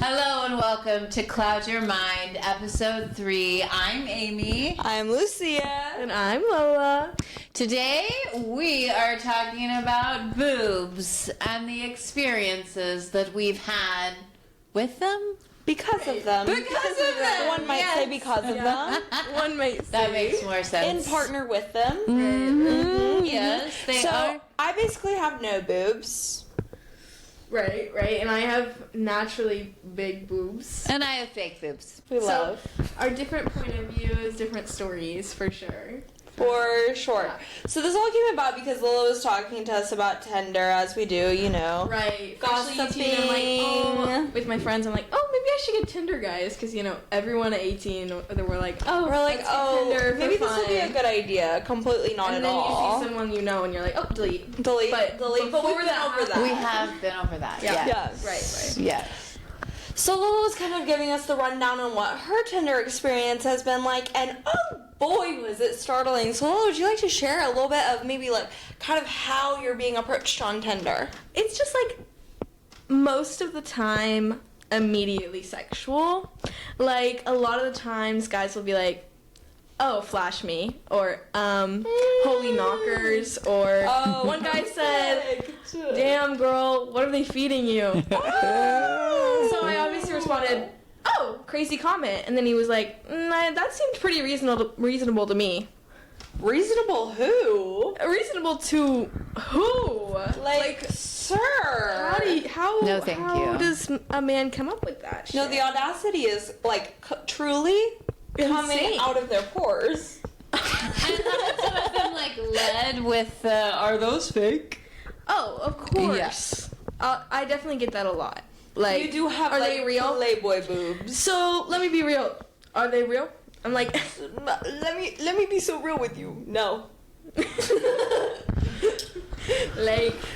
Hello and welcome to Cloud Your Mind, episode 3. I'm Amy. I'm Lucia. And I'm Lola. Today we are talking about boobs and the experiences that we've had with them. Because of them. Because of them. One might say because of them. One might say. That makes more sense. In partner with them. Mm-hmm. Yes, they so, are. I basically have no boobs. Right. And I have naturally big boobs. And I have fake boobs. We love. Our different point of views, different stories, for sure. For sure. Yeah. So this all came about because Lola was talking to us about Tinder, as we do, you know. Right. Gossiping. Especially 18, I'm like, with my friends, I'm like, maybe I should get Tinder, guys. Because, everyone at 18, they were like, We're like, let's get Tinder for maybe this fun. would be a good idea. Completely not And at then all. you see someone you know, and you're like, delete. Delete. But But we've before been that over that. We have been over that. Yeah. Yes. Right. Yes. So Lola was kind of giving us the rundown on what her Tinder experience has been like, and oh boy was it startling. So Lola, would you like to share a little bit of maybe kind of how you're being approached on Tinder? It's just most of the time immediately sexual. A lot of the times guys will be like, oh, flash me, or holy knockers, or one guy said, damn girl, what are they feeding you? So I obviously responded, oh, crazy comment, and then he was like, that seemed pretty reasonable to me. Reasonable who? Reasonable to who? Sir. How No, thank you. does a man come up with that shit? No, the audacity is truly coming Insane. out of their pores. And some of them led with, are those fake? Oh, of course. Yes. I definitely get that a lot. You do have are they real? Playboy boobs. So let me be real. Are they real? I'm like, let me be so real with you. No.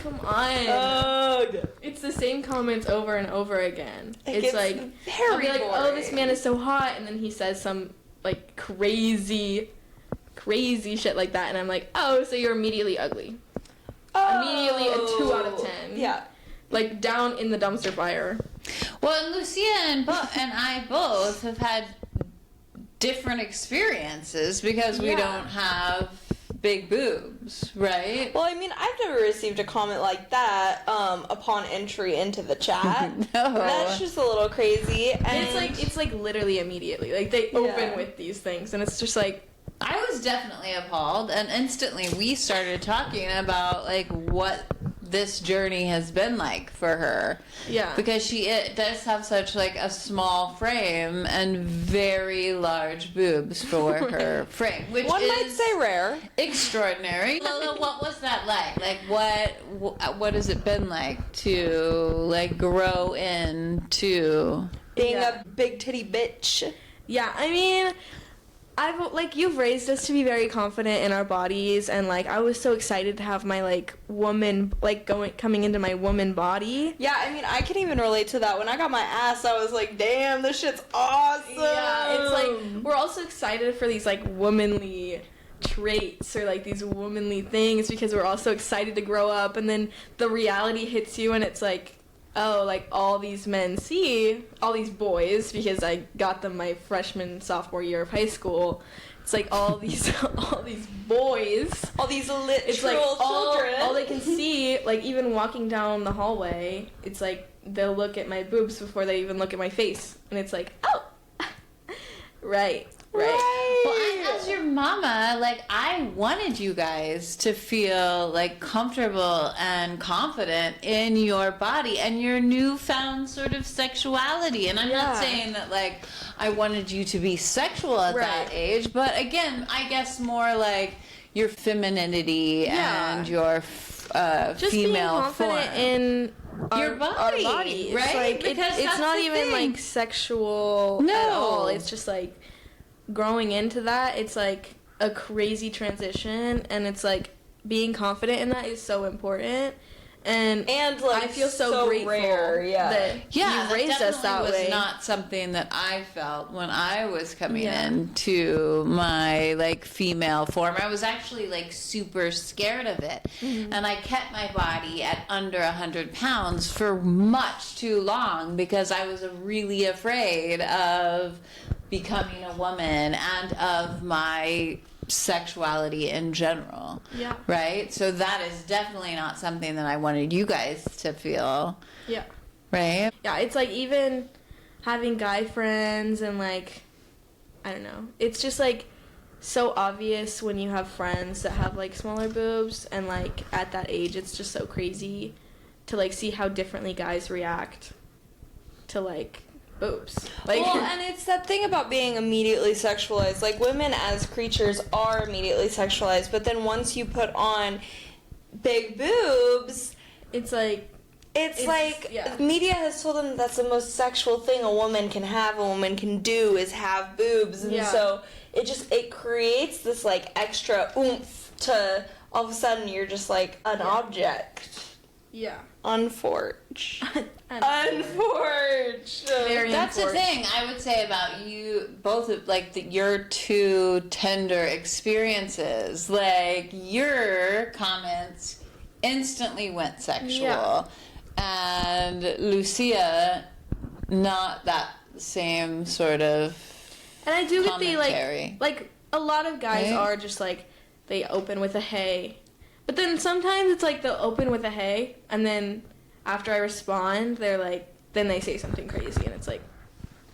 come on. It's the same comments over and over again. It's like very I'll be like, oh, boring. this man is so hot, and then he says some crazy shit like that, and I'm like, oh, so you're immediately ugly. Immediately a 2 out of 10. Yeah. Down in the dumpster fire. Well, and Lucia and I both have had different experiences because we don't have big boobs, right? Well, I mean, I've never received a comment like that upon entry into the chat. No. That's just a little crazy. And It's literally immediately. They open with these things, and it's just like, I was definitely appalled, and instantly we started talking about what this journey has been like for her. Yeah. Because she does have such a small frame and very large boobs for her frame, which one is might say rare. extraordinary. Lola, what was that like? What has it been like to grow into Being a big titty bitch. yeah, I mean, you've raised us to be very confident in our bodies, and I was so excited to have my woman coming into my woman body. Yeah, I mean, I can even relate to that. When I got my ass, I was like, damn, this shit's awesome. Yeah, it's we're also excited for these womanly traits or these womanly things because we're also excited to grow up, and then the reality hits you and it's all these men see, all these boys, because I got them my freshman, sophomore year of high school. It's all these boys. All these literal It's children. all they can see, even walking down the hallway, it's they'll look at my boobs before they even look at my face. And it's oh, right. Well, as your mama, I wanted you guys to feel comfortable and confident in your body and your newfound sort of sexuality. And I'm not saying that I wanted you to be sexual at that age, but again, I guess more your femininity and your just female being confident form. in Your body, our bodies, right? Because it's that's not the even thing. sexual at all. It's just growing into that. It's a crazy transition, and it's being confident in that is so important. And like I feel so grateful rare, that Yeah, you raised us that was way. not something that I felt when I was coming into my like female form. I was actually like super scared of it, and I kept my body at under 100 pounds for much too long because I was really afraid of becoming a woman and of my sexuality in general. Yeah. Right? So that is definitely not something that I wanted you guys to feel. Yeah. Right? Yeah, it's like even having guy friends and like, I don't know. It's just like so obvious when you have friends that have like smaller boobs, and like at that age it's just so crazy to like see how differently guys react to like boobs. Like, well, and it's that thing about being immediately sexualized. Like, women as creatures are immediately sexualized, but then once you put on big boobs, it's like media has told them that's the most sexual thing a woman can have, a woman can do, is have boobs. And so it creates this like extra oomph to all of a sudden you're just like an object. Yeah. Unforged. Unforged. Very That's unforged. the thing I would say about you both, of like your two tender experiences. Like your comments instantly went sexual, and Lucia, not that same sort of. And I do get the commentary. like a lot of guys Right? are just like they open with a hey. But then sometimes it's like they'll open with a hey, and then after I respond, they're like, then they say something crazy, and it's like,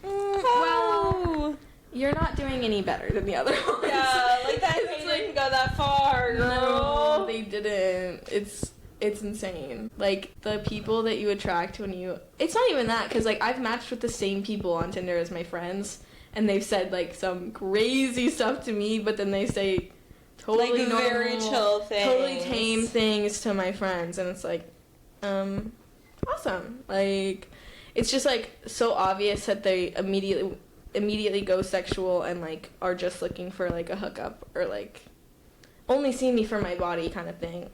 well, you're not doing any better than the other ones. Yeah, like that hey didn't go that far, girl. No, they didn't. It's insane. Like the people that you attract when you, it's not even that, because like I've matched with the same people on Tinder as my friends, and they've said like some crazy stuff to me, but then they say totally like normal, very chill things, totally tame things to my friends, and it's like, awesome. Like, it's just like so obvious that they immediately go sexual and like are just looking for like a hookup or like only see me for my body kind of thing.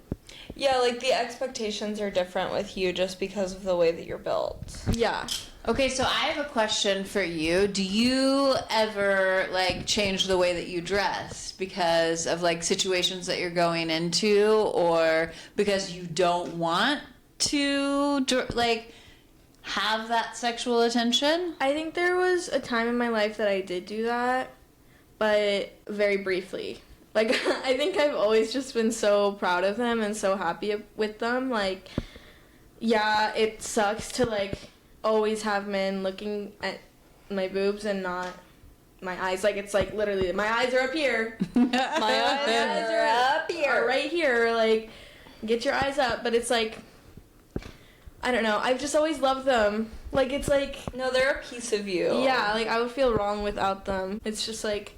Yeah, like the expectations are different with you just because of the way that you're built. Yeah. Okay, so I have a question for you. Do you ever like change the way that you dress because of like situations that you're going into, or because you don't want to like have that sexual attention? I think there was a time in my life that I did do that, but very briefly. Like, I think I've always just been so proud of them and so happy with them. Like, yeah, it sucks to, like, always have men looking at my boobs and not my eyes. Like, it's, like, literally, my eyes are up here. My eyes are up here. Or right here. Like, get your eyes up. But it's, like, I don't know. I've just always loved them. Like, it's, like... No, they're a piece of you. Yeah, like, I would feel wrong without them. It's just, like...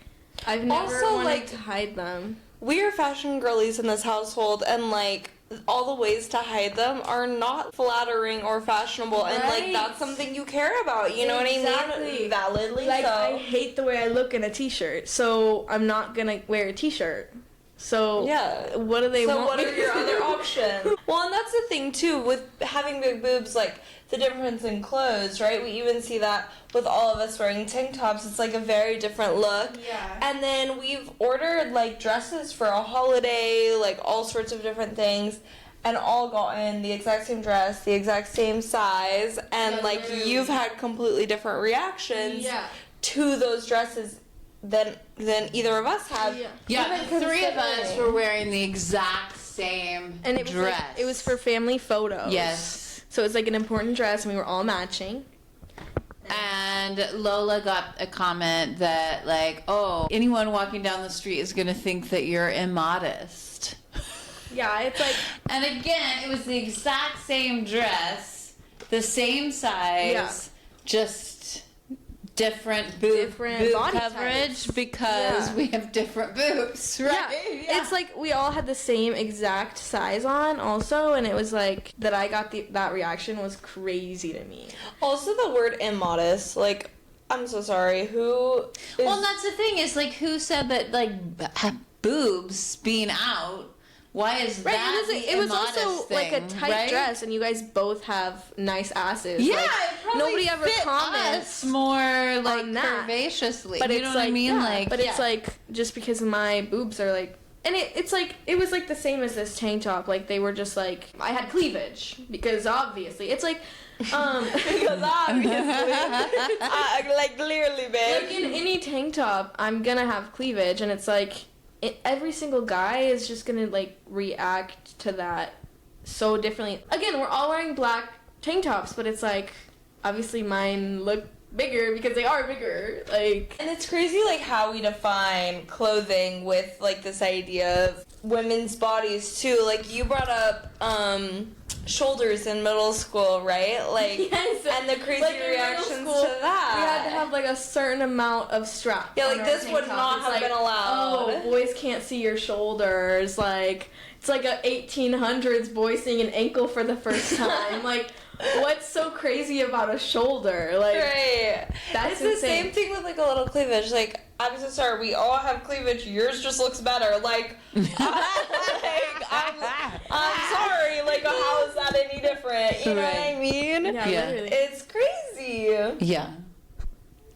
I've never Also, wanted like, to hide them. We are fashion girlies in this household, and like all the ways to hide them are not flattering or fashionable, and like Right. that's something you care about. You know what I Exactly. mean? Validly, Like, so. I hate the way I look in a t-shirt, so I'm not gonna wear a t-shirt. So Yeah. what do they So want? what me are to your do? other options? Well, and that's the thing too with having big boobs, like the difference in clothes, right? We even see that with all of us wearing tank tops. It's like a very different look. Yeah. And then we've ordered like dresses for a holiday, like all sorts of different things, and all gotten the exact same dress, the exact same size, and Yeah, like literally. you've had completely different reactions Yeah. to those dresses than either of us have. Yeah. Yeah, Even the three of us considering- were wearing the exact same And it was dress. like, it was for family photos. Yes. So it's like an important dress, and we were all matching. And Lola got a comment that like, oh, anyone walking down the street is gonna think that you're immodest. Yeah, it's like And again, it was the exact same dress, the same size, Yeah. just different boob body coverage types. because Yeah. we have different boobs, right? Yeah. It's like we all had the same exact size on also, and it was like that I got that reaction was crazy to me. Also, the word immodest, like, I'm so sorry, who is... Well, that's the thing is like, who said that like boobs being out Why is Right, that it was immodest also like a thing, tight right? dress, and you guys both have nice asses. Yeah, like, it probably nobody ever fit comments us more like on that. curvaceously. But you it's know what like, I mean? yeah, Like, but it's like just because my boobs are like, and it's like it was like the same as this tank top. Like they were just like I had cleavage because obviously it's like. Because obviously, like clearly, babe. Like in any tank top, I'm gonna have cleavage, and it's like every single guy is just gonna like react to that so differently. Again, we're all wearing black tank tops, but it's like obviously mine look bigger because they are bigger. Like, And it's crazy, like, how we define clothing with, like, this idea of women's bodies, too. Like, you brought up, shoulders in middle school, right? Like, yes, and the crazy like in middle reactions school, to that. we had to have like a certain amount of strap. Yeah, on like our this tank would top. not It's have like, been allowed. Oh, boys can't see your shoulders. Like it's like a 1800s boy seeing an ankle for the first time. Like, what's so crazy about a shoulder? Like, Right. that's it's insane. the same thing with like a little cleavage. Like, I'm so sorry, we all have cleavage. Yours just looks better. Like, I'm sorry. Like, how is that any different? You know what I mean? Yeah, literally. It's crazy. yeah.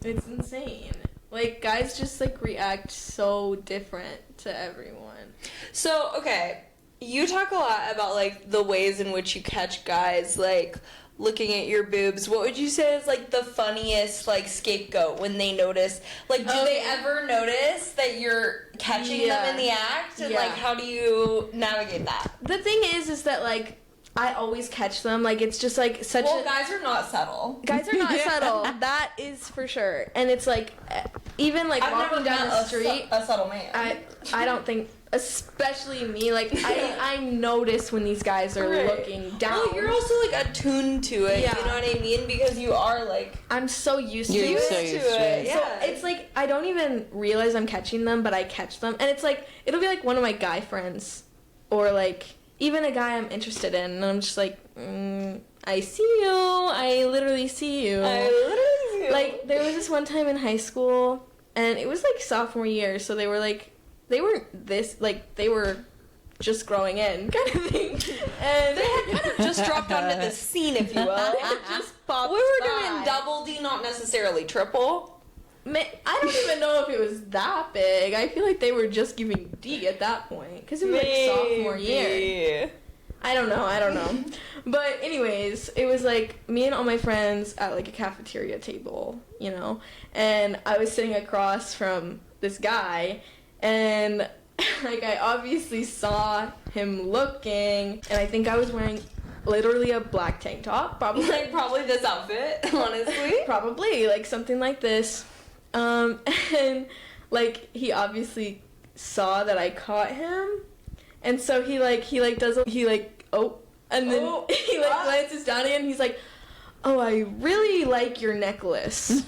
It's insane. Like, guys just like react so different to everyone. So, okay, you talk a lot about like the ways in which you catch guys like looking at your boobs. What would you say is like the funniest like scapegoat when they notice? Like, do they ever notice that you're catching them in the act? And like, how do you navigate that? The thing is that like I always catch them. Like it's just like such Well, a guys are not subtle. guys are not subtle. That is for sure. And it's like even like walking down the street, a subtle man. I don't think, especially me, like I notice when these guys are looking down. Well, you're also like attuned to it. Yeah. You know what I mean? Because you are like I'm so used to You're it. so used to it. Yeah. So it's like I don't even realize I'm catching them, but I catch them, and it's like it'll be like one of my guy friends, or like even a guy I'm interested in, and I'm just like, I see you. I literally see you. Like there was this one time in high school, and it was like sophomore year, so they weren't this like they were just growing in kind of thing, and they had kind of just dropped onto the scene, if you will. just popped We were by. doing double D, not necessarily triple. I don't even know if it was that big. I feel like they were just giving D at that point because it was like sophomore year. I don't know. But anyways, it was like me and all my friends at like a cafeteria table, you know, and I was sitting across from this guy, and like I obviously saw him looking, and I think I was wearing literally a black tank top, probably this outfit, honestly. probably like something like this, and like he obviously saw that I caught him, and so he does and then he like glances down again, and he's like, oh, I really like your necklace.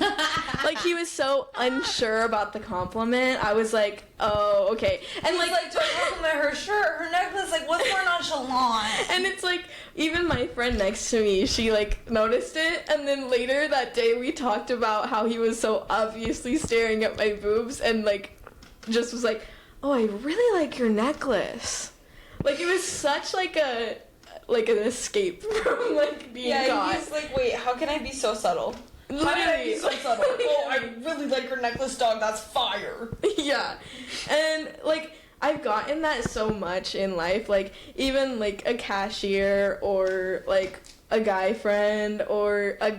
Like he was so unsure about the compliment. I was like, oh, okay. And like don't compliment her shirt, her necklace, like what's more nonchalant? And it's like even my friend next to me, she like noticed it, and then later that day we talked about how he was so obviously staring at my boobs and like just was like, oh, I really like your necklace. Like it was such like an escape from like being caught. Yeah, he's like, wait, how can I be so subtle? Literally. How can I be so subtle? Oh, I really like your necklace, dog. That's fire. Yeah. And like I've gotten that so much in life, like even like a cashier or like a guy friend or a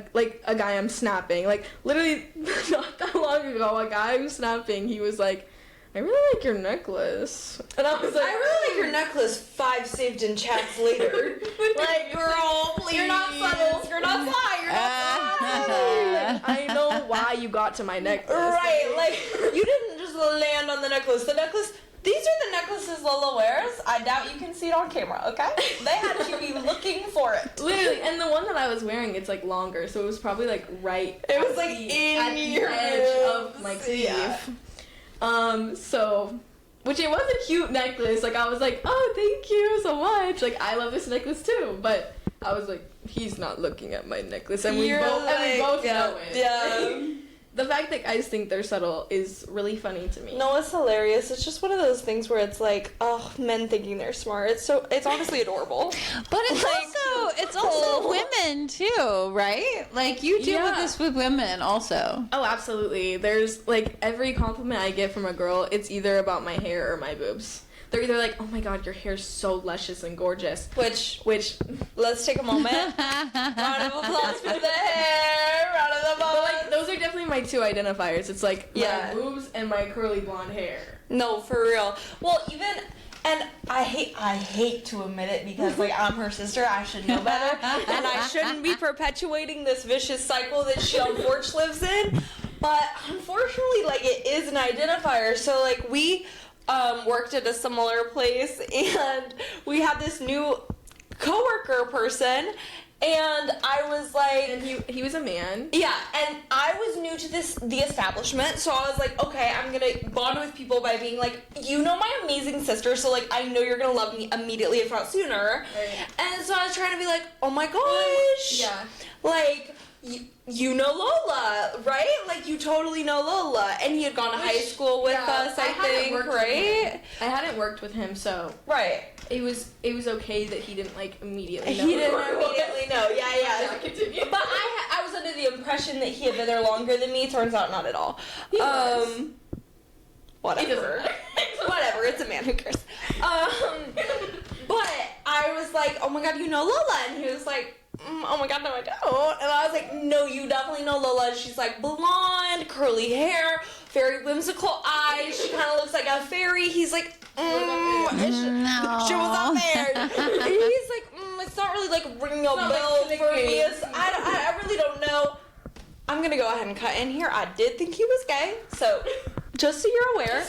guy I'm snapping. Like literally not that long ago, a guy I'm snapping, he was like, I really like your necklace. And I was like, I really like your necklace. 5 saved in chats later. Like, girl, please. You're not subtle. You're not fly. You're not fly. like, I know why you got to my necklace. Right, like, you didn't just land on the necklace. The necklace, these are the necklaces Lola wears. I doubt you can see it on camera, okay? They had to be looking for it. Literally, and the one that I was wearing, it's like longer, so it was probably like right. It was at like at in the your edge boobs. of my sleeve. Yeah. So, which it was a cute necklace. Like I was like, oh, thank you so much. Like I love this necklace too. But I was like, he's not looking at my necklace, and we both know it. Yeah. the fact that guys think they're subtle is really funny to me. No, it's hilarious. It's just one of those things where it's like, oh, men thinking they're smart. It's honestly adorable. But it's also women too, right? Like you deal with this with women also. Oh, absolutely. There's like every compliment I get from a girl, it's either about my hair or my boobs. They're either like, oh my god, your hair's so luscious and gorgeous. Which Let's take a moment. Round of applause for the hair. Round of applause. But like, those are definitely my two identifiers. It's like Yeah. my boobs and my curly blonde hair. No, for real. Well, and I hate to admit it because like I'm her sister, I should know better, and I shouldn't be perpetuating this vicious cycle that she unfortunately lives in. But unfortunately, like it is an identifier. So like we worked at a similar place, and we had this new coworker person. And I was like... And he was a man. Yeah, and I was new to the establishment, so I was like, okay, I'm gonna bond with people by being like, you know my amazing sister, so like, I know you're gonna love me immediately, if not sooner. Right. And so I was trying to be like, oh my gosh. Yeah. Like, you know Lola, right? Like, you totally know Lola. And he had gone to high school with us, I think, right? I hadn't worked with him, so... Right. It was okay that he didn't like immediately know. He didn't immediately know. Yeah. Continue. But I was under the impression that he had been there longer than me. Turns out not at all. He was. Whatever. Whatever. It's a man. Who cares? But I was like, oh my god, you know Lola, and he was like, oh my god, no I don't. And I was like, no, you definitely know Lola. And she's like blonde, curly hair, very whimsical eyes. She kind of looks like a fairy. He's like, No. she was up there. And he's like, it's not really like ringing a bell for me. I really don't know. I'm gonna go ahead and cut in here. I did think he was gay, so just so you're aware.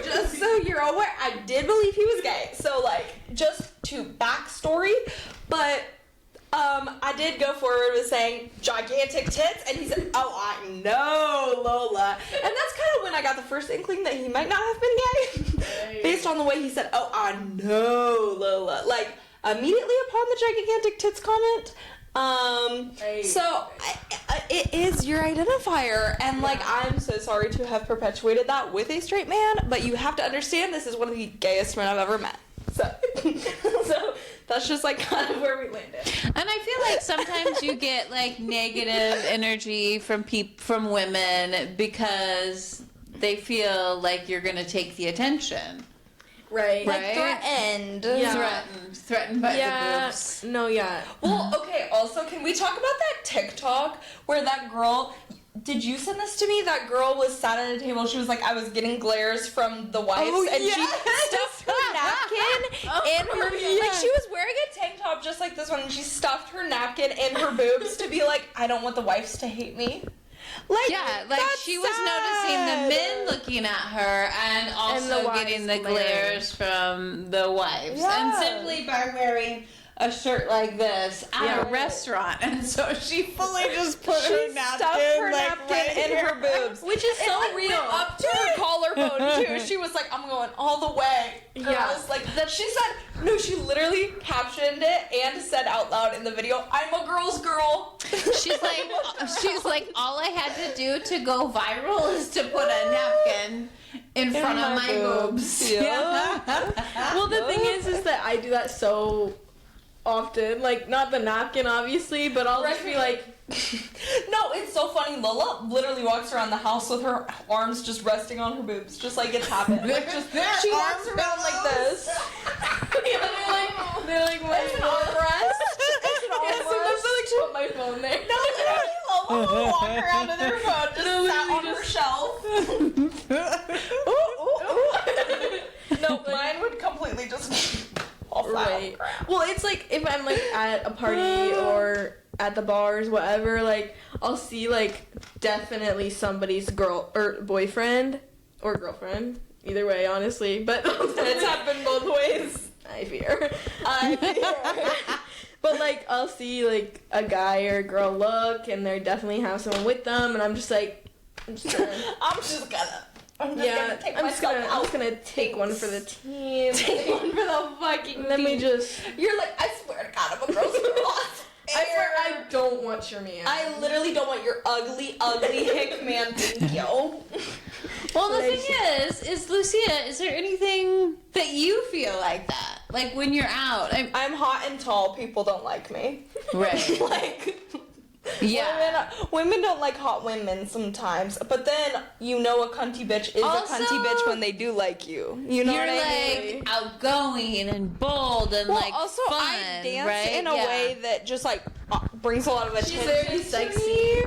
Just so you're aware, I did believe he was gay. So like, just to backstory, but I did go forward with saying gigantic tits, and he said, oh, I know Lola. And that's kind of when I got the first inkling that he might not have been gay, based on the way he said, oh, I know Lola. Like, immediately upon the gigantic tits comment. So it is your identifier, and like, I'm so sorry to have perpetuated that with a straight man, but you have to understand this is one of the gayest men I've ever met. So that's just like kind of where we landed. And I feel like sometimes you get like negative energy from women because they feel like you're gonna take the attention. Right. Like threatened. Yeah. Threatened by the boobs. No, yeah. Well, okay, also, can we talk about that TikTok where that girl... Did you send this to me? That girl was sat at a table. She was like, I was getting glares from the wives, and she stuffed her napkin in her... Like, she was wearing a tank top just like this one, and she stuffed her napkin in her boobs to be like, I don't want the wives to hate me. Like, yeah, like she was noticing the men looking at her and also getting the glares from the wives. And simply by wearing a shirt like this at a restaurant, and so she fully just put her napkin in her boobs, which is so real. Up to her collarbone too. She was like, "I'm going all the way." Girls. Yeah, like that. She said, "No." She literally captioned it and said out loud in the video, "I'm a girl's girl." She's like, all I had to do to go viral is to put a napkin in front of my boobs. Yeah. Well, the thing is that I do that so often, like not the napkin obviously, but I'll just be like, no, it's so funny. Lola literally walks around the house with her arms just resting on her boobs, just like it's happened. Like she walks around like this. they're like my arm rest. It's an arm sometimes I like to put my phone there. No, literally, Lola will walk around with her phone just sat on her shelf. No, mine would completely just fall flat on the ground. Well, it's like if I'm like at a party or at the bars, whatever, like I'll see like definitely somebody's girl or boyfriend or girlfriend, either way, honestly. But It's happened both ways. I fear. But like I'll see like a guy or a girl look, and they definitely have someone with them, and I'm just gonna I'm just gonna take one for the team. Take one for the fucking And then we just... You're like, I swear to God, I'm a girl's girl. I swear I don't want your man. I literally don't want your ugly, ugly hick man. Thank you. Well, the thing is Lucia, is there anything that you feel like that? Like when you're out? I'm hot and tall. People don't like me. Right. Like, yeah. women don't like hot women sometimes. But then you know a cunty bitch is Also, a cunty bitch when they do like you. You know you're what I mean? like outgoing and bold and Well, like also fun, I dance right? in a way that just like brings a lot of attention. She's very to sexy. me.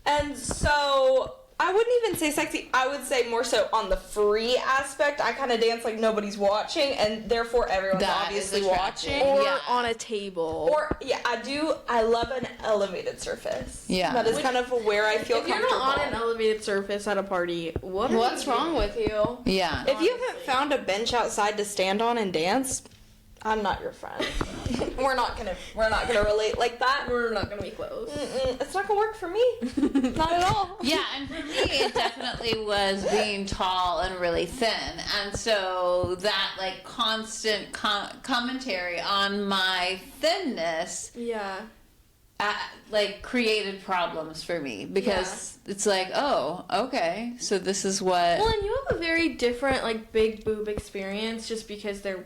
And so I wouldn't even say sexy. I would say more so on the free aspect. I kind of dance like nobody's watching, and therefore everyone's That obviously is attractive. watching. Or Yeah. on a table. Or yeah, I love an elevated surface. Yeah. That is kind of where I feel if you're comfortable. not on an elevated surface at a party, what's wrong with you? Yeah. If you haven't found a bench outside to stand on and dance, I'm not your friend. we're not gonna relate like that. We're not gonna be close. It's not gonna work for me. Not at all. Yeah, and for me, it definitely was being tall and really thin. And so that, like, constant commentary on my thinness, Yeah. like, created problems for me. Because it's like, oh, okay, so this is what... Well, and you have a very different, like, big boob experience just because they're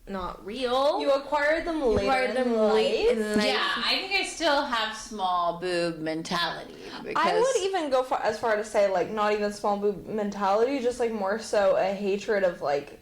not real. You acquired them later. acquired them in life. late in life. Yeah, I think I still have small boob mentality. Because I would even go as far to say, like, not even small boob mentality, just like more so a hatred of like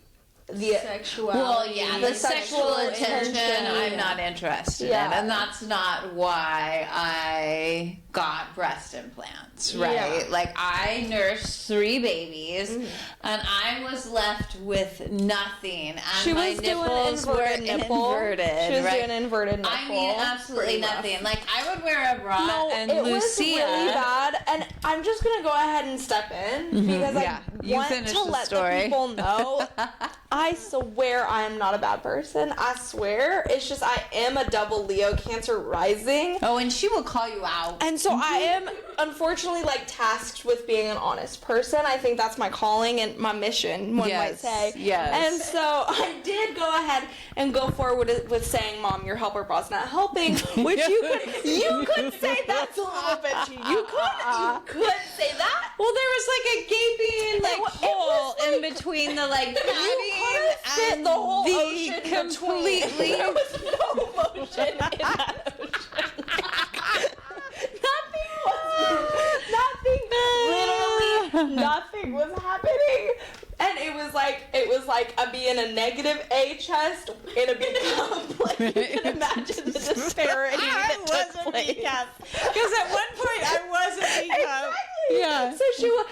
the Sexuality. Well, yeah, the sexual attention attention. I'm not interested in. Yeah. And that's not why I got breast implants, right? Yeah. Like, I nursed 3 babies, and I was left with nothing. And She my was doing nipples were inverted nipple. inverted, She was right? doing inverted nipple. I mean, absolutely Pretty rough. nothing. Like, I would wear a bra, No, and it Lucia... was really bad, and I'm just gonna go ahead and step in because Yeah, I you want finish to the let story. the people know. I swear I am not a bad person. I swear. It's just I am a double Leo Cancer rising. Oh, and she will call you out. And so I am unfortunately like tasked with being an honest person. I think that's my calling and my mission, one might Yes, say. yes. And so I did go ahead and go forward with saying, "Mom, your helper bra's not helping," which you could say that's a little bit cheap. You could say that. Well, there was like a gaping like It hole was, in like- between the like You padding couldn't fit and the whole the ocean completely. between. There was no motion in that ocean. Nothing was happening. And it was like a being a negative A chest in a B cup. Like, you can imagine the disparity that took place. Because at one point I was a B cup. Exactly. Yeah. So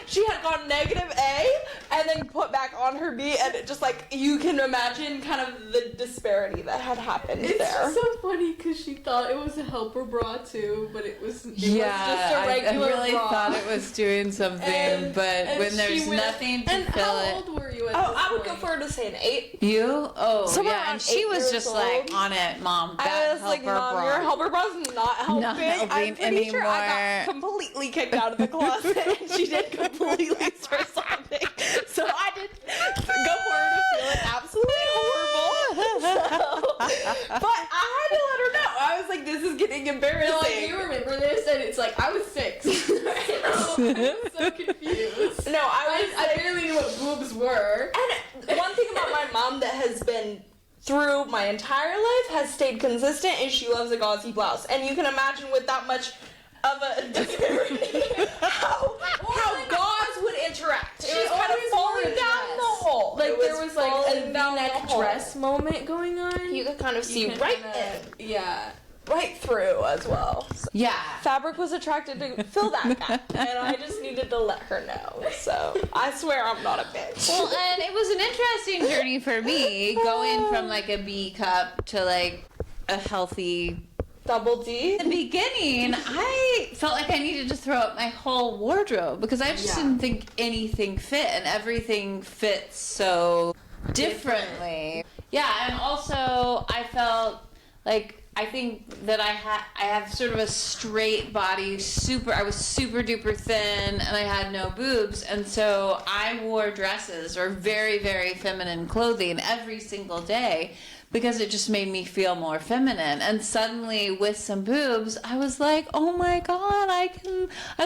she had gone negative A and then put back on her B, and it just like you can imagine kind of the disparity that had happened It's there. just so funny because she thought it was a helper bra too, but it was just a I regular really bra. thought it was doing something, And- but And when she there's went- nothing to And fill how it. old were you at Oh, this I would point? go forward to say an 8. You? Oh, Somewhere yeah. around And she 8 was years just old. like on it, Mom. That I was like, helper Mom, bra. your helper bra's not helping. Not I'm helping pretty sure I anymore. got completely kicked out of the closet, and she did completely start sobbing. So I did go forward to feeling absolutely horrible. But I had to let her know. I was like, this is getting embarrassing. No, like, you remember this, and it's like I was 6. So I was so confused. No, I barely knew what boobs were. And one thing about my mom that has been through my entire life has stayed consistent is she loves a gauzy blouse. And you can imagine with that much of a disparity how gauze would interact. It was kind of always wore falling a down dress. the hole. Like It there was like falling a down the V-neck hole. dress moment going on. You could kind of see can right kinda- in, Yeah. right through as well. So Yeah. fabric was attracted to fill that gap, and I just needed to let her know. So I swear I'm not a bitch. Well, and it was an interesting journey for me going from like a B cup to like a healthy. Double D. In the beginning, I felt like I needed to throw up my whole wardrobe because I just Yeah. didn't think anything fit, and everything fits so differently. Yeah, and also I felt like I think that I have sort of a straight body, I was super duper thin, and I had no boobs, and so I wore dresses or very, very feminine clothing every single day because it just made me feel more feminine. And suddenly with some boobs, I was like, oh my God, I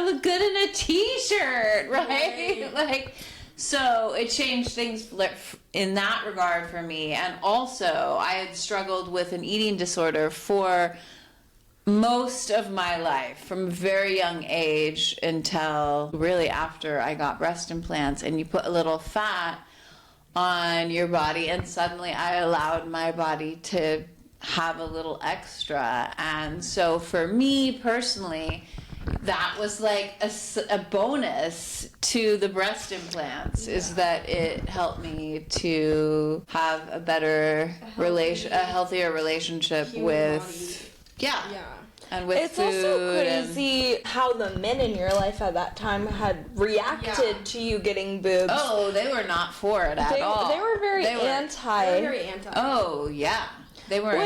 look good in a t-shirt, right? Like, so it changed things in that regard for me. And also I had struggled with an eating disorder for most of my life, from a very young age until really after I got breast implants. And you put a little fat on your body, and suddenly I allowed my body to have a little extra. And so for me personally, that was like a bonus to the breast implants, is that it helped me to have a better a healthier relationship with and with it's food. Also crazy how the men in your life at that time had reacted to you getting boobs. Oh, they were not for it at all. They were very anti. They were very anti. Oh, yeah. They were.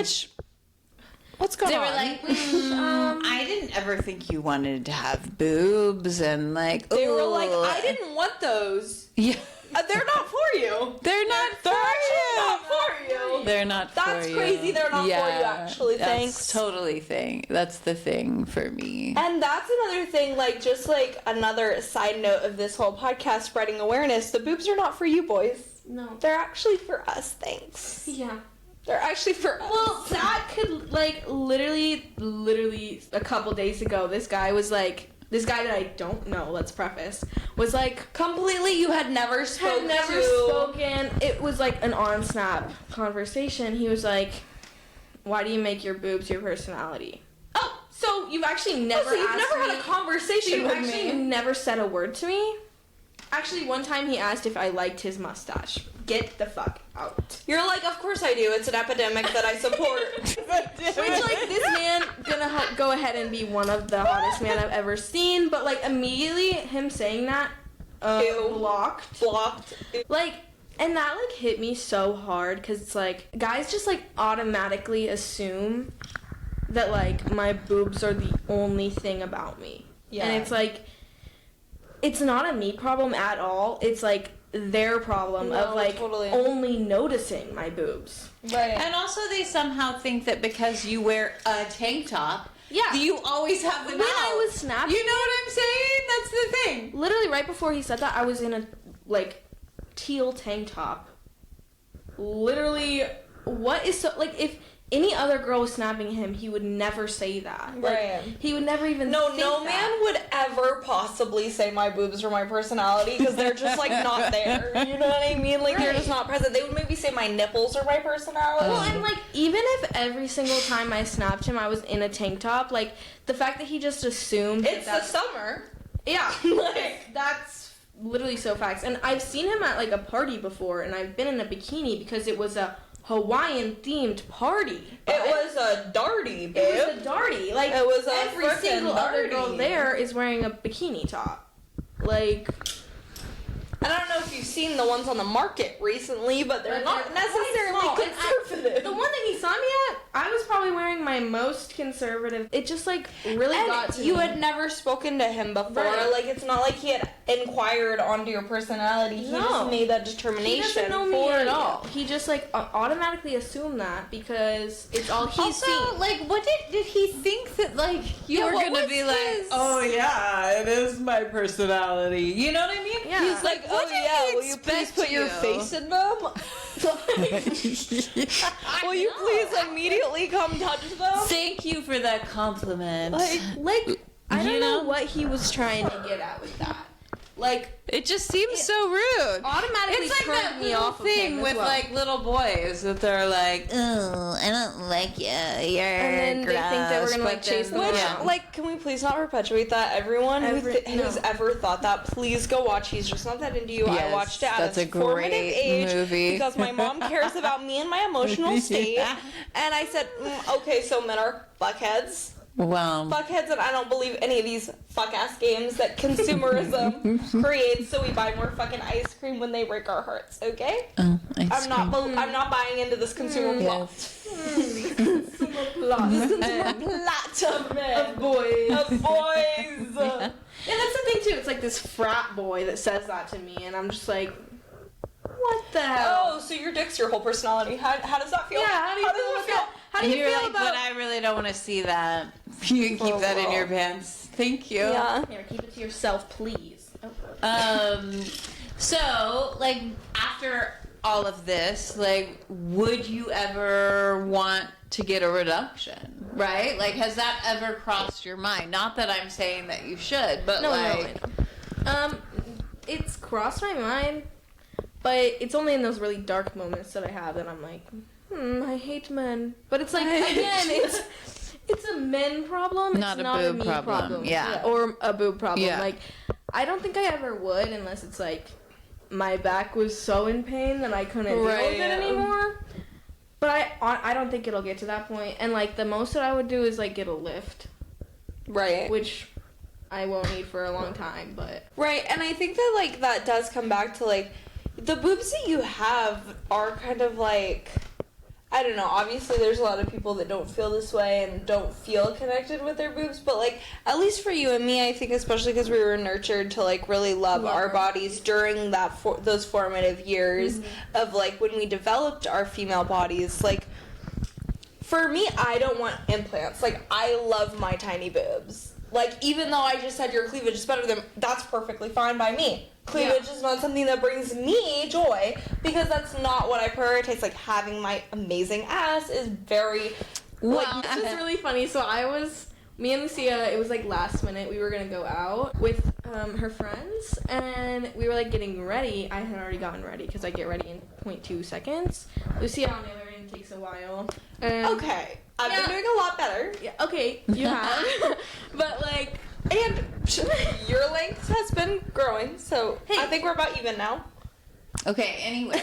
What's going on? They were like, I didn't ever think you wanted to have boobs, and like, they were ooh. like, I didn't want those. Yeah. They're not for you. They're not They're for actually you. not for you. They're not for That's you. crazy. They're not for you, actually. That's Thanks. totally thing. That's the thing for me. And that's another thing, like, just like another side note of this whole podcast, spreading awareness. The boobs are not for you boys. No. They're actually for us. Thanks. Yeah. They're actually for us. Well, that could, like, literally a couple days ago, this guy that I don't know, let's preface, was like, completely, you had never spoken. It was like an on-snap conversation. He was like, why do you make your boobs your personality? Oh, so you've actually never so you've asked never me, had a conversation you've with actually me. never said a word to me? Actually, one time he asked if I liked his mustache. Get the fuck out. You're like, of course I do. It's an epidemic that I support. Which, like, this man gonna go ahead and be one of the hottest men I've ever seen, but, like, immediately him saying that, blocked. Like, and that, like, hit me so hard, because it's like, guys just, like, automatically assume that, like, my boobs are the only thing about me. Yeah. And it's like, it's not a me problem at all. It's like their problem of like only noticing my boobs. Right. And also they somehow think that because you wear a tank top, Yeah. you always have them When out. I was snapping, You know what I'm saying? That's the thing. literally right before he said that, I was in a like teal tank top. Literally, what is so like if any other girl was snapping him, he would never say that. Like, Right. he would never even No think man that. would ever possibly say my boobs are my personality, because they're just like not there. You know what I mean? Like they're just not present. They would maybe say my nipples are my personality. Well, and like even if every single time I snapped him, I was in a tank top, like the fact that he just assumed it's the that's summer. yeah, like that's literally so facts. And I've seen him at like a party before, and I've been in a bikini because it was a Hawaiian themed party. It was a darty, babe. It was a darty. Like It was a every frickin' single other girl darty. there is wearing a bikini top. Like, And I don't know if you've seen the ones on the market recently, but they're But not they're necessarily quite small. And conservative. the one that he saw me at, I was probably wearing my most conservative. It just like really got to you me. had never spoken to him before. Right. Like it's not like he had inquired onto your personality. He No. just made that He determination. doesn't know me for at you. all. He just like automatically assumed that because it's all he's Also, seen. like, what did he think that, like, you Yeah, were what gonna was be like, his- oh yeah, it is my personality. You know what I mean? Yeah. He's like, Oh what did yeah, he will you please expect put your you? face in them? Will you please immediately come touch them? Thank you for that compliment. Like I You don't know know? what he was trying to get at with that. Like it just seems so rude. automatically It's like turned that me little off of thing him as with well. like little boys that they're like, oh, I don't like you. You're And then they think that we're gonna, like, chase them Which, around. like, can we please not perpetuate that? Everyone who's no. ever thought that, please go watch He's Just Not That Into You. I Yes, watched it at that's a formative great age movie. because my mom cares about me and my emotional state. Yeah. And I said, okay, so men are fuckheads. Wow. Fuckheads, and I don't believe any of these fuck-ass games that consumerism creates, so we buy more fucking ice cream when they break our hearts, okay? Oh, I'm not buying into this consumer plot. Lot. Plot of men. Of boys. Of boys. Yeah, that's the thing too. It's like this frat boy that says that to me, and I'm just like, What the hell? Oh, so your dick's your whole personality. How does that feel? Yeah, how do you feel about that? How do And you you're feel like, about... but I really don't want to see that. You can keep that in your pants. Thank you. Yeah. Here, keep it to yourself, please. Oh. So, like, after all of this, like, would you ever want to get a reduction? Right? Like, has that ever crossed your mind? Not that I'm saying that you should, but No, like... no. It's crossed my mind, but it's only in those really dark moments that I have that I'm like, I hate men. But it's like, again, it's a men problem. Not it's a not boob me problem. Yeah. Or a boob problem. Yeah. Like, I don't think I ever would unless it's like my back was so in pain that I couldn't deal with it anymore. But I don't think it'll get to that point. And like the most that I would do is like get a lift. Right. Which I won't need for a long time, but... Right, and I think that, like, that does come back to, like, the boobs that you have are kind of, like, I don't know, obviously there's a lot of people that don't feel this way and don't feel connected with their boobs, but, like, at least for you and me, I think especially because we were nurtured to, like, really love our bodies during that those formative years of, like, when we developed our female bodies, like, for me, I don't want implants. Like, I love my tiny boobs. Like, even though I just said your cleavage is better than... That's perfectly fine by me. Cleavage is not something that brings me joy, because that's not what I prioritize. Like, having my amazing ass is very... Well, this is really funny. So me and Lucia, it was like last minute. We were going to go out with her friends, and we were like getting ready. I had already gotten ready, because I get ready in 0.2 seconds. Lucia, on the other end, takes a while. Okay. I've been doing a lot better. Yeah, okay, you have. But, like... And your length has been growing, so I think we're about even now. Okay, anyways,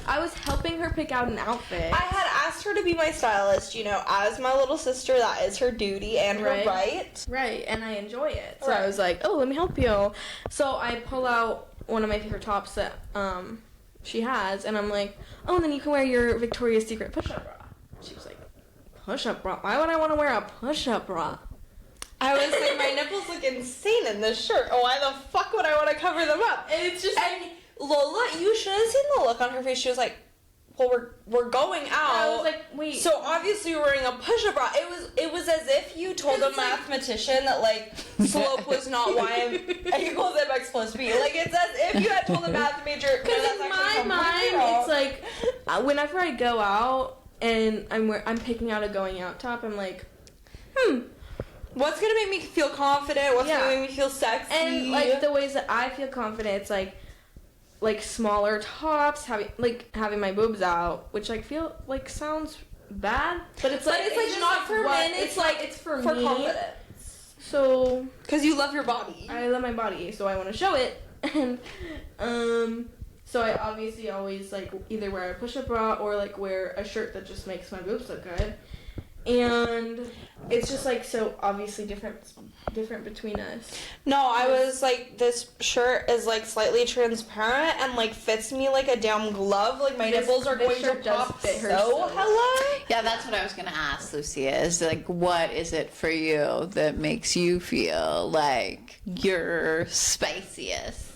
I was helping her pick out an outfit. I had asked her to be my stylist, you know, as my little sister, that is her duty and her right. Right, and I enjoy it. So I was like, oh, let me help you. So I pull out one of my favorite tops that she has, and I'm like, oh, and then you can wear your Victoria's Secret push-up bra. She was like, push-up bra? Why would I want to wear a push-up bra? I was like, my nipples look insane in this shirt. Oh, why the fuck would I want to cover them up? And it's just and Lola, you should have seen the look on her face. She was like, well, we're going out. I was like, wait. So obviously you're wearing a push-up bra. It was as if you told a mathematician that, like, slope was not y equals mx plus b. Like, it's as if you had told a math major. Because in my mind, it's like, whenever I go out and I'm picking out a going out top, I'm like, what's gonna make me feel confident? What's gonna make me feel sexy? And like the ways that I feel confident, it's like smaller tops, having my boobs out, which I feel like sounds bad, but it's like not for men. It's for me. Confidence. So because you love your body. I love my body, so I want to show it, and so I obviously always like either wear a push-up bra or like wear a shirt that just makes my boobs look good. And it's just like so obviously different between us. No, I was like, this shirt is like slightly transparent and like fits me like a damn glove. Like my nipples are going to pop. So hello. Yeah, that's what I was gonna ask, Lucia. Is like, what is it for you that makes you feel like you're spiciest?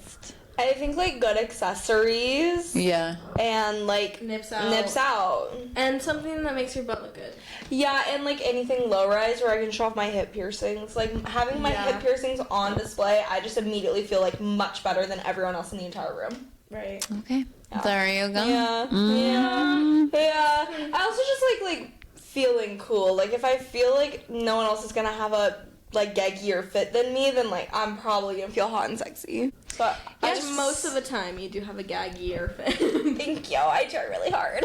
I think like good accessories. Yeah. And like nips out. And something that makes your butt look good. Yeah, and like anything low rise where I can show off my hip piercings. Like having my hip piercings on display, I just immediately feel like much better than everyone else in the entire room. Right. Okay. Yeah. There you go. Yeah. Yeah. I also just like feeling cool. Like if I feel like no one else is gonna have a like gaggier fit than me, then like I'm probably gonna feel hot and sexy. But most of the time you do have a gaggier fit. Thank you. I try really hard.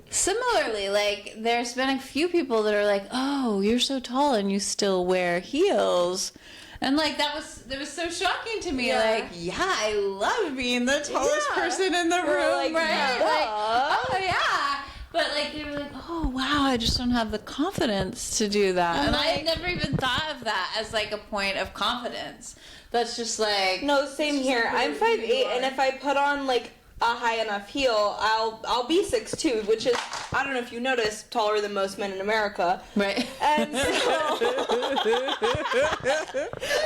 Similarly, like there's been a few people that are like, "Oh, you're so tall and you still wear heels." And like that was so shocking to me. Like, yeah, I love being the tallest person in the room, like, right? Like, oh yeah. But like they were like, "Oh wow, I just don't have the confidence to do that." And I had never even thought of that as like a point of confidence. That's just like no, same here. I'm 5'8", and if I put on like a high enough heel, I'll be 6'2", which is, I don't know if you noticed, taller than most men in America. Right. And so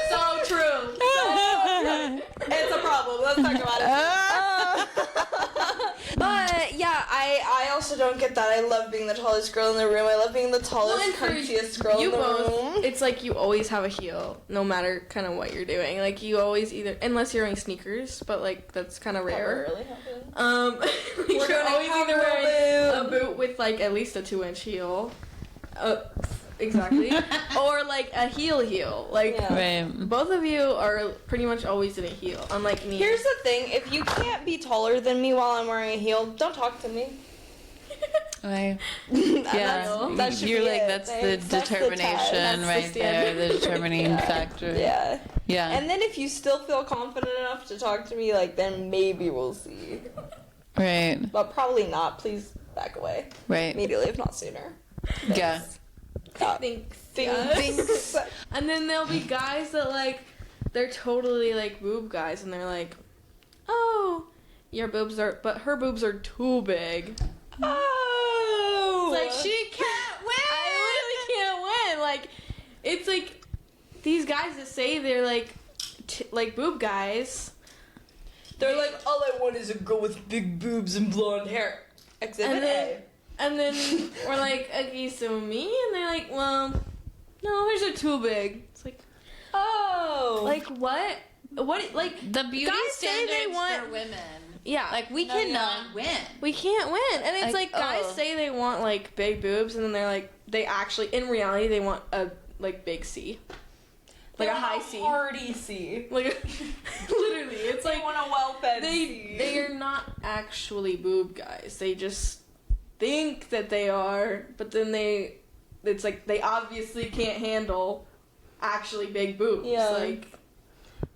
so true. It's a problem. That's talk about it. But yeah, I also don't get that. I love being the tallest girl in the room. I love being the tallest, crunchiest girl in the room. It's like you always have a heel, no matter kind of what you're doing. Like you always either, unless you're wearing sneakers, but like that's kind of rare. Never really happened. You're always either wearing a boot with like at least a 2-inch heel. Exactly. Or like a heel. Like both of you are pretty much always in a heel, unlike me. Here's the thing, if you can't be taller than me while I'm wearing a heel, don't talk to me. Yeah, that should you're be like, it. that's the Thanks. That's the determination test. right there, the determining factor. Yeah. Yeah. And then if you still feel confident enough to talk to me, like, then maybe we'll see. Right. But probably not. Please back away. Right. Immediately, if not sooner. Yeah. Thanks. And then there'll be guys that like, they're totally like boob guys, and they're like, oh, your boobs are, but her boobs are too big. Oh! It's like, she can't win! I literally can't win! Like, it's like, these guys that say they're like, like boob guys. They're like, all I want is a girl with big boobs and blonde hair. Exhibit A. And then we're like, okay, so me? And they're like, well, no, hers are too big. It's like, oh. like what? What, like, The beauty guys say they standards want- for women. yeah. Like, we cannot win. We can't win. And it's like guys oh. say they want like big boobs, and then they're like, they actually, in reality, they want a like big C. Like a high C. Hardy C. Like, literally, it's They like, want a well-fed C. they are not actually boob guys. They just think that they are, but then it's like they obviously can't handle actually big boobs. Yeah. Like,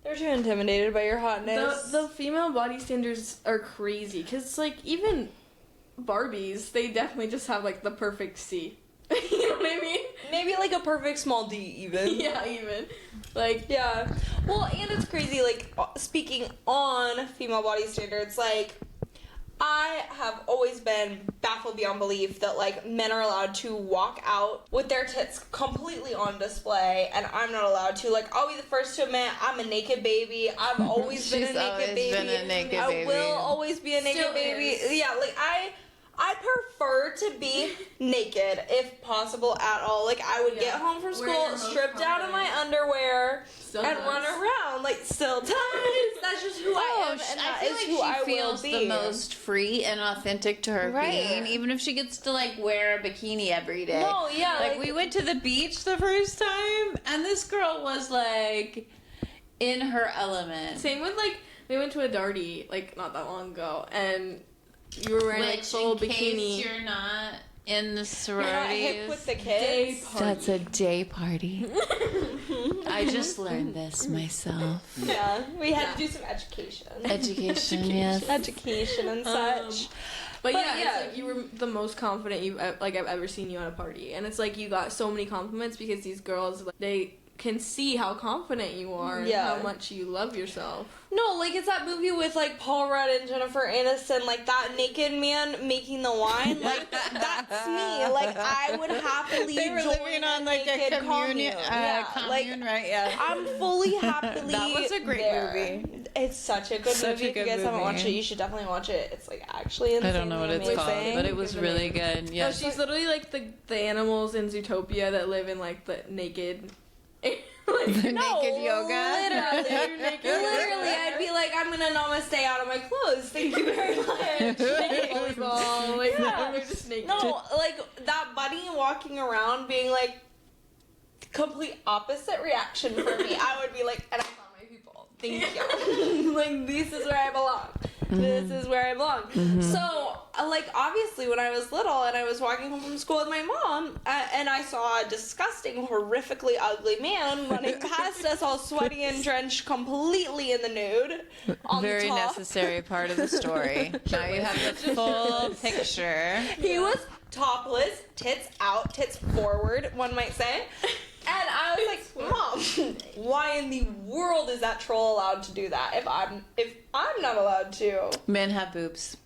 They're too intimidated by your hotness. the female body standards are crazy, because like even Barbies, they definitely just have like the perfect C. You know what I mean? Maybe like a perfect small D even. Yeah, even. Like, Yeah. Well, and it's crazy, like, speaking on female body standards, like, I have always been baffled beyond belief that, like, men are allowed to walk out with their tits completely on display, and I'm not allowed to. Like, I'll be the first to admit I'm a naked baby. I've always been a She's naked always baby. been a naked I baby. will always be a naked Still baby. is. Yeah, like, I prefer to be naked, if possible at all. Like, I would get home from Wear school, your most strip down in my underwear, Still and does. run around, like, still times. That's just who I am, and that I feel is like who I she will feels be. the most free and authentic to her Right. being, even if she gets to like wear a bikini every day. No, yeah, like we went to the beach the first time, and this girl was like in her element. same with like, we went to a darty like not that long ago, and you were wearing like Which, full in bikini. case you're not in the You're not hip sororities, with the Day kids. party. that's a day party. I just learned this myself. Yeah, we had to do some education. Education, yes. Education and such. But yeah. it's like you were the most confident I've ever seen you at a party, and it's like you got so many compliments because these girls, like, they can see how confident you are and Yeah. how much you love yourself. No, like, it's that movie with, like, Paul Rudd and Jennifer Aniston, like, that naked man making the wine. Like, that's me. Like, I would happily They were join living on like a naked commune, Yeah, commune, right? Yeah. I'm fully happily That was a great there. movie. It's such a good Such movie. a If you good guys haven't watched it, movie. you should definitely watch it. It's, like, actually I insanely don't know what it's amazing. called, but it was really good. Yeah, Yeah. she's literally like the animals in Zootopia that live in like the naked. Like, No, naked yoga. Literally. Naked Literally, yoga. I'd be like, I'm gonna namaste out of my clothes. Thank you very much. volleyball, like, Yeah. they're just naked. No, like that bunny walking around being like complete opposite reaction for me. I would be like, and I found my people. Thank you. Like, this is where I belong. This is where I belong. So, like, obviously, when I was little and I was walking home from school with my mom, and I saw a disgusting, horrifically ugly man running past us, all sweaty and drenched, completely in the nude. On Very the top. necessary part of the story. Now you have the full picture. He was topless, tits out, tits forward, one might say. And I was like, Mom, why in the world is that troll allowed to do that if I'm not allowed to? Men have boobs.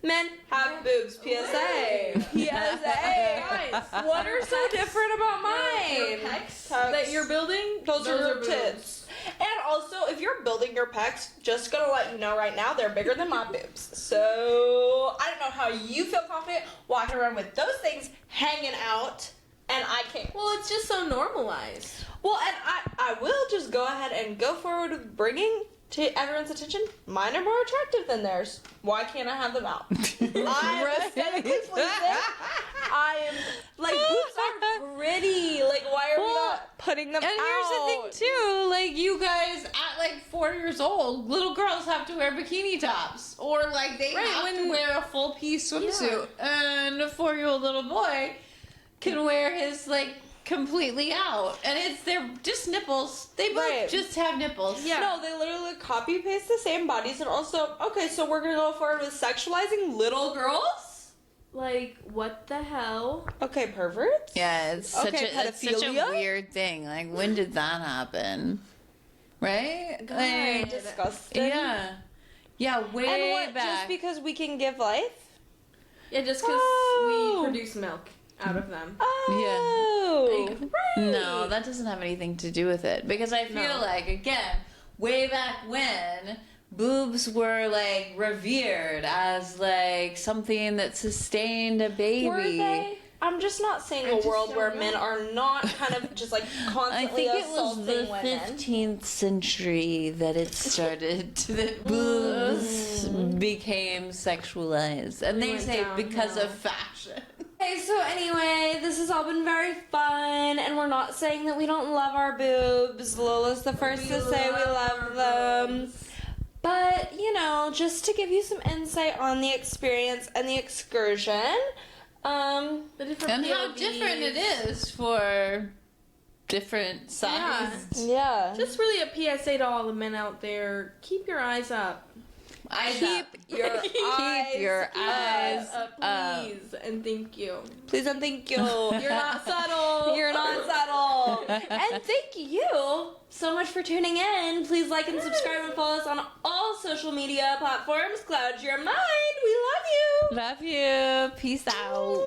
Men have boobs, PSA. PSA. Guys, What are so different about mine? pecs Tucks. that you're building? Those are boobs. tits. And also, if you're building your pecs, just gonna let you know right now, they're bigger than my boobs. So I don't know how you feel confident walking around with those things hanging out, and I can't. Well, it's just so normalized. Well, and I will just go ahead and go forward with bringing to everyone's attention, mine are more attractive than theirs. Why can't I have them out? I'm aesthetically pleasing. I am, like, boobs are pretty. Like, why are we not putting them out? And here's the thing too, like you guys at like 4 years old, little girls have to wear bikini tops, or like they have to wear a full piece swimsuit, and a 4-year-old little boy can wear his like completely out, and they're just nipples. They both just have nipples. Yeah. No, they literally copy paste the same bodies, and also, okay, so we're gonna go forward with sexualizing little girls? Like, what the hell? Okay, perverts? Yeah, it's such pedophilia? a weird thing. Like, when did that happen? Right? God. Like, Disgusting. yeah. Yeah, way And what, back. just because we can give life? Yeah, just because Oh. we produce milk out of them. Oh. Like, No, that doesn't have anything to do with it. Because I feel like, again, way back when, boobs were, like, revered as, like, something that sustained a baby. Were they? I'm just not seeing a world where men are not kind of just, like, I constantly think it was assaulting the women. 15th century that it started, that boobs became sexualized. And they Went say because downhill. of fashion. Okay, so anyway, this has all been very fun, and we're not saying that we don't love our boobs. Lola's the first to say we love them. But, you know, just to give you some insight on the experience and the excursion, The different And how POVs. different it is for different sized. yeah. Just really a PSA to all the men out there. Keep your eyes up. Eyes Keep up. your eyes Keep your eyes up. Please, and thank you. Please and thank you. You're not subtle. You're not subtle. And thank you so much for tuning in. Please like and subscribe and follow us on all social media platforms. Cloud your mind. We love you. Love you. Peace out.